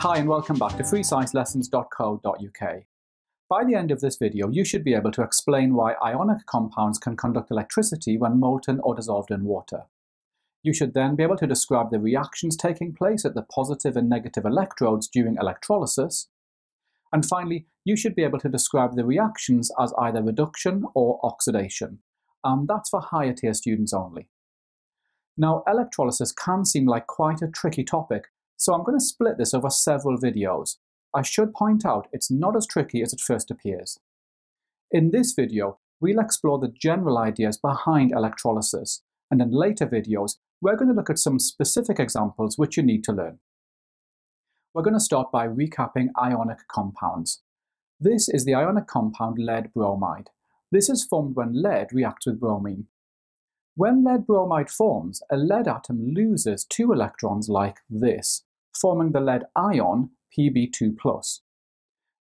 Hi and welcome back to freesciencelessons.co.uk. By the end of this video, you should be able to explain why ionic compounds can conduct electricity when molten or dissolved in water. You should then be able to describe the reactions taking place at the positive and negative electrodes during electrolysis. And finally, you should be able to describe the reactions as either reduction or oxidation. That's for higher tier students only. Now, electrolysis can seem like quite a tricky topic, so I'm going to split this over several videos. I should point out it's not as tricky as it first appears. In this video, we'll explore the general ideas behind electrolysis, and in later videos, we're going to look at some specific examples which you need to learn. We're going to start by recapping ionic compounds. This is the ionic compound lead bromide. This is formed when lead reacts with bromine. When lead bromide forms, a lead atom loses 2 electrons like this, forming the lead ion Pb2+.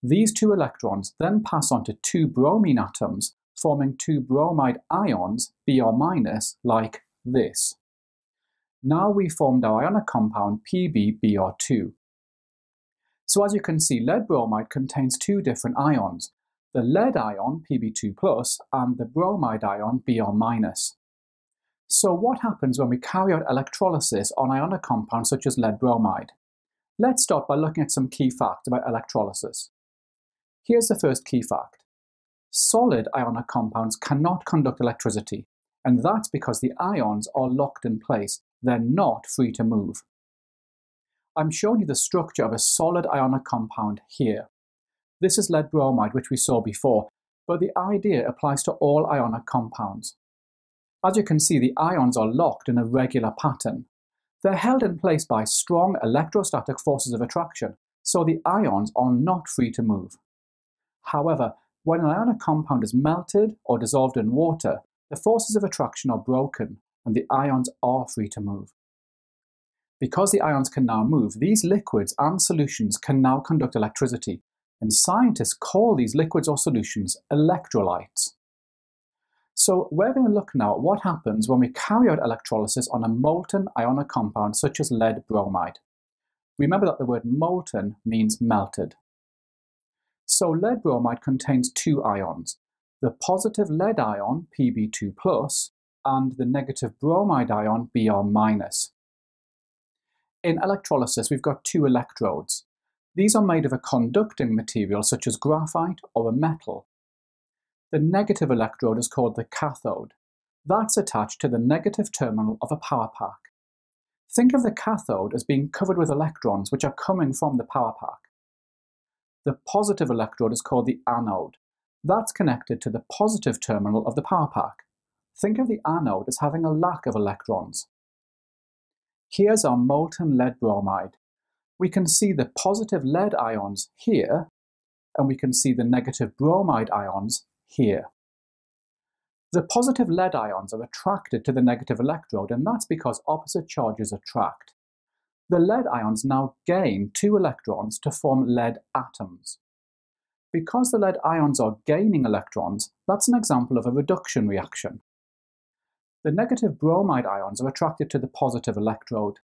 These 2 electrons then pass on to 2 bromine atoms, forming 2 bromide ions Br- like this. Now we formed our ionic compound PbBr2. So as you can see, lead bromide contains 2 different ions, the lead ion Pb2+ and the bromide ion Br-. So what happens when we carry out electrolysis on ionic compounds such as lead bromide? Let's start by looking at some key facts about electrolysis. Here's the first key fact. Solid ionic compounds cannot conduct electricity, and that's because the ions are locked in place. They're not free to move. I'm showing you the structure of a solid ionic compound here. This is lead bromide, which we saw before, but the idea applies to all ionic compounds. As you can see, the ions are locked in a regular pattern. They're held in place by strong electrostatic forces of attraction, so the ions are not free to move. However, when an ionic compound is melted or dissolved in water, the forces of attraction are broken and the ions are free to move. Because the ions can now move, these liquids and solutions can now conduct electricity, and scientists call these liquids or solutions electrolytes. So we're going to look now at what happens when we carry out electrolysis on a molten ionic compound such as lead bromide. Remember that the word molten means melted. So lead bromide contains 2 ions, the positive lead ion Pb2+ and the negative bromide ion Br-. In electrolysis, we've got 2 electrodes. These are made of a conducting material such as graphite or a metal. The negative electrode is called the cathode. That's attached to the negative terminal of a power pack. Think of the cathode as being covered with electrons which are coming from the power pack. The positive electrode is called the anode. That's connected to the positive terminal of the power pack. Think of the anode as having a lack of electrons. Here's our molten lead bromide. We can see the positive lead ions here, and we can see the negative bromide ions here. The positive lead ions are attracted to the negative electrode, and that's because opposite charges attract. The lead ions now gain 2 electrons to form lead atoms. Because the lead ions are gaining electrons, that's an example of a reduction reaction. The negative bromide ions are attracted to the positive electrode.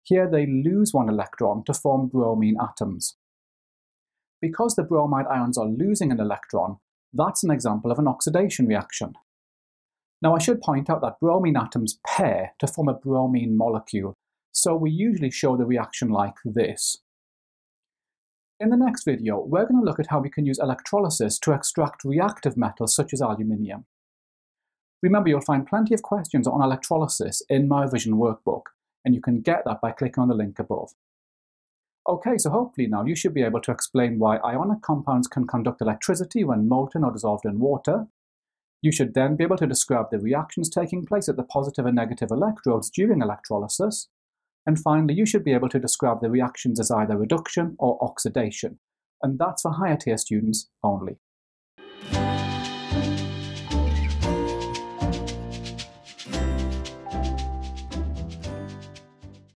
Here they lose 1 electron to form bromine atoms. Because the bromide ions are losing an electron, that's an example of an oxidation reaction. Now I should point out that bromine atoms pair to form a bromine molecule, so we usually show the reaction like this. In the next video, we're going to look at how we can use electrolysis to extract reactive metals such as aluminium. Remember, you'll find plenty of questions on electrolysis in my revision workbook, and you can get that by clicking on the link above. Okay, so hopefully now you should be able to explain why ionic compounds can conduct electricity when molten or dissolved in water. You should then be able to describe the reactions taking place at the positive and negative electrodes during electrolysis. And finally, you should be able to describe the reactions as either reduction or oxidation. And that's for higher tier students only.